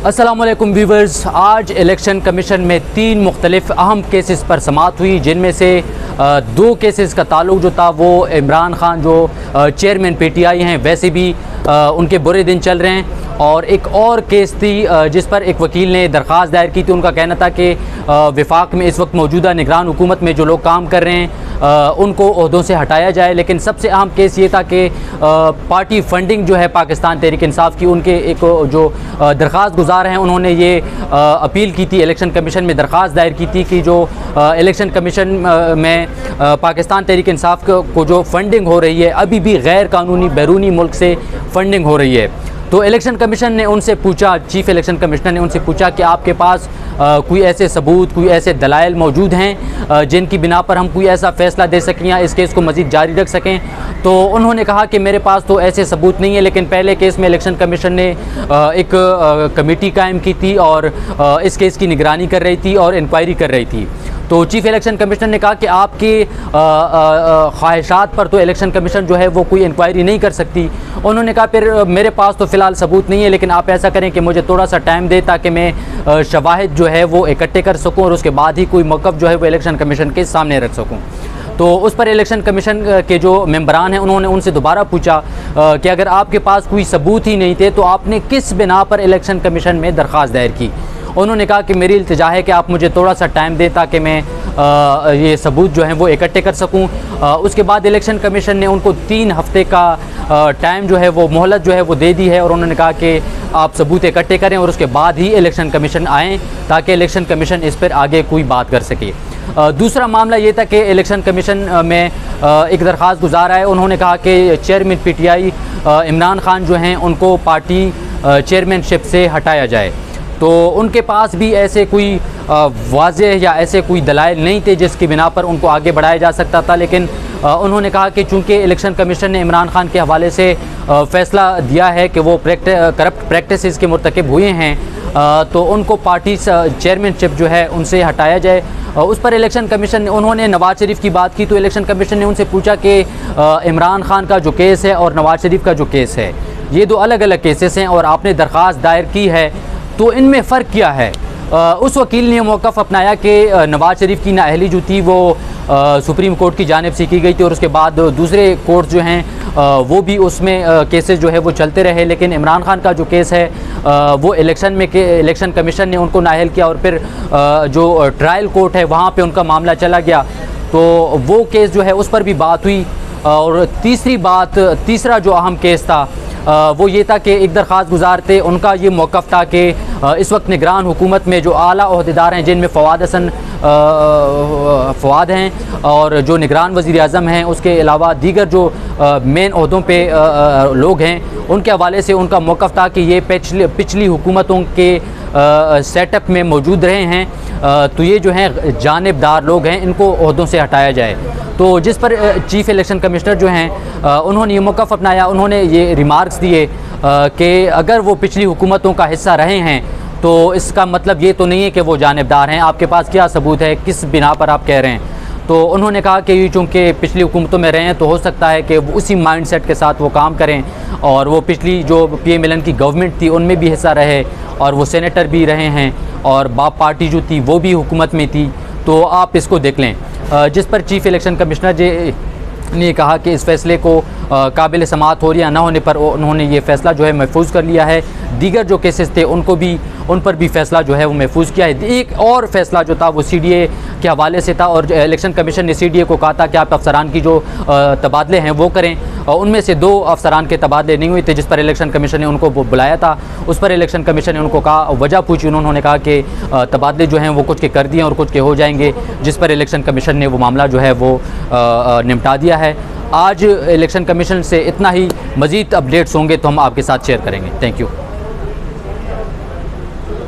अस्सलामुअलैकुम व्यूवर्स, आज election commission में 3 मुख्तलिफ अहम केसेस पर समाअत हुई, जिनमें से 2 केसेस का ताल्लुक जो था वो इमरान खान जो चेयरमैन PTI हैं वैसे भी उनके बुरे दिन चल रहे हैं। और एक और केस थी जिस पर एक वकील ने दरख्वास्त दायर की थी। उनका कहना था कि वफाक में इस वक्त मौजूदा निगरान हुकूमत में जो लोग काम कर रहे हैं उनको ओहदों से हटाया जाए। लेकिन सबसे अहम केस ये था कि पार्टी फंडिंग जो है पाकिस्तान तहरीक इंसाफ की, उनके एक जो दरख्वास्त गुजार हैं उन्होंने ये अपील की थी, इलेक्शन कमीशन में दरख्वास्त दायर की थी कि जो इलेक्शन कमीशन में पाकिस्तान तहरीक इंसाफ को जो फंडिंग हो रही है अभी भी गैर कानूनी बैरूनी मुल्क से फंडिंग हो रही है। तो इलेक्शन कमीशन ने उनसे पूछा, चीफ इलेक्शन कमिश्नर ने उनसे पूछा कि आपके पास कोई ऐसे सबूत, कोई ऐसे दलाइल मौजूद हैं जिनकी बिना पर हम कोई ऐसा फ़ैसला दे सकें या इस केस को मज़ीद जारी रख सकें। तो उन्होंने कहा कि मेरे पास तो ऐसे सबूत नहीं है, लेकिन पहले केस में इलेक्शन कमीशन ने एक कमेटी कायम की थी और इस केस की निगरानी कर रही थी और इंक्वायरी कर रही थी। तो चीफ इलेक्शन कमिश्नर ने कहा कि आपकी ख्वाहिशात पर तो इलेक्शन कमीशन जो है वो कोई इंक्वायरी नहीं कर सकती। उन्होंने कहा फिर मेरे पास तो फ़िलहाल सबूत नहीं है, लेकिन आप ऐसा करें कि मुझे थोड़ा सा टाइम दे ताकि मैं शवाहिद जो है वो इकट्ठे कर सकूं और उसके बाद ही कोई मौक़िफ़ जो है वो इलेक्शन कमीशन के सामने रख सकूं। तो उस पर इलेक्शन कमीशन के जो मेंबरान हैं उन्होंने उनसे दोबारा पूछा कि अगर आपके पास कोई सबूत ही नहीं थे तो आपने किस बिना पर इलेक्शन कमीशन में दरख्वास्त दायर की। उन्होंने कहा कि मेरी इल्तिजा है कि आप मुझे थोड़ा सा टाइम दें ताकि मैं ये सबूत जो हैं वो इकट्ठे कर सकूं। उसके बाद इलेक्शन कमीशन ने उनको 3 हफ्ते का टाइम जो है वो मोहलत जो है वो दे दी है और उन्होंने कहा कि आप सबूत इकट्ठे करें और उसके बाद ही इलेक्शन कमीशन आएँ ताकि इलेक्शन कमीशन इस पर आगे कोई बात कर सके। दूसरा मामला ये था कि इलेक्शन कमीशन में एक दरख्वास्त गुजार है। उन्होंने कहा कि चेयरमैन PTI इमरान खान जो हैं उनको पार्टी चेयरमैनशिप से हटाया जाए। तो उनके पास भी ऐसे कोई वाज़ेह या ऐसे कोई दलाइल नहीं थे जिसकी बिना पर उनको आगे बढ़ाया जा सकता था। लेकिन उन्होंने कहा कि चूँकि इलेक्शन कमीशन ने इमरान खान के हवाले से फ़ैसला दिया है कि वो करप्ट प्रैक्टिसेस के मुर्तकिब हुए हैं तो उनको पार्टी चेयरमैनशिप जो है उनसे हटाया जाए। उस पर इलेक्शन कमीशन ने उन्होंने नवाज़ शरीफ की बात की तो इलेक्शन कमीशन ने उनसे पूछा कि इमरान खान का जो केस है और नवाज़ शरीफ का जो केस है ये 2 अलग अलग केसेस हैं और आपने दरख्वास्त दायर की है, तो इनमें फ़र्क क्या है। उस वकील ने मौक़िफ़ अपनाया कि नवाज़ शरीफ की नाअहली जो थी वो सुप्रीम कोर्ट की जानिब से की गई थी और उसके बाद दूसरे कोर्ट जो हैं वो भी उसमें केसेस जो है वो चलते रहे। लेकिन इमरान खान का जो केस है वो इलेक्शन कमीशन ने उनको नाअहल किया और फिर जो ट्रायल कोर्ट है वहाँ पे उनका मामला चला गया, तो वो केस जो है उस पर भी बात हुई। और तीसरा जो अहम केस था वो ये था कि एक दरख्वास्त गुजार थे, उनका ये मौक़िफ़ था कि इस वक्त निगरान हुकूमत में जो आला ओहदेदार हैं जिनमें फवाद हैं और जो निगरान वज़ीर आज़म हैं, उसके अलावा दीगर जो मेन ओहदों पे लोग हैं उनके हवाले से उनका मौक़िफ़ था कि ये पिछली हुकूमतों के सेटअप में मौजूद रहे हैं, तो ये जो हैं जानिबदार लोग हैं, इनको ओहदों से हटाया जाए। तो जिस पर चीफ़ इलेक्शन कमिश्नर जो हैं उन्होंने ये मौक़िफ़ अपनाया। उन्होंने ये रिमार्क्स दिए कि अगर वो पिछली हुकूमतों का हिस्सा रहे हैं तो इसका मतलब ये तो नहीं है कि वो जानिबदार हैं, आपके पास क्या सबूत है, किस बिना पर आप कह रहे हैं। तो उन्होंने कहा कि चूँकि पिछली हुकूमतों में रहे हैं तो हो सकता है कि उसी माइंडसेट के साथ वो काम करें और वो पिछली जो PMLN की गवर्नमेंट थी उनमें भी हिस्सा रहे और वो सेनेटर भी रहे हैं और बाप पार्टी जो थी वो भी हुकूमत में थी, तो आप इसको देख लें। जिस पर चीफ़ इलेक्शन कमिश्नर ने कहा कि इस फ़ैसले को काबिल समाअत हो या ना होने पर उन्होंने ये फ़ैसला जो है महफूज कर लिया है। दीगर जो केसेस थे उन पर भी फ़ैसला जो है वो महफूज किया है। एक और फ़ैसला जो था वो CDA के हवाले से था और इलेक्शन कमीशन ने CDA को कहा था कि आप अफसरान की जो तबादले हैं वो करें। उनमें से 2 अफसरान के तबादले नहीं हुए थे जिस पर इलेक्शन कमीशन ने उनको बुलाया था। उस पर इलेक्शन कमीशन ने उनको कहा, वजह पूछी, उन्होंने कहा कि तबादले जो हैं वो कुछ के कर दिए और कुछ के हो जाएंगे, जिस पर इलेक्शन कमीशन ने वो मामला जो है वो निपटा दिया है। आज इलेक्शन कमीशन से इतना ही, मज़ीद अपडेट्स होंगे तो हम आपके साथ शेयर करेंगे। Thank you.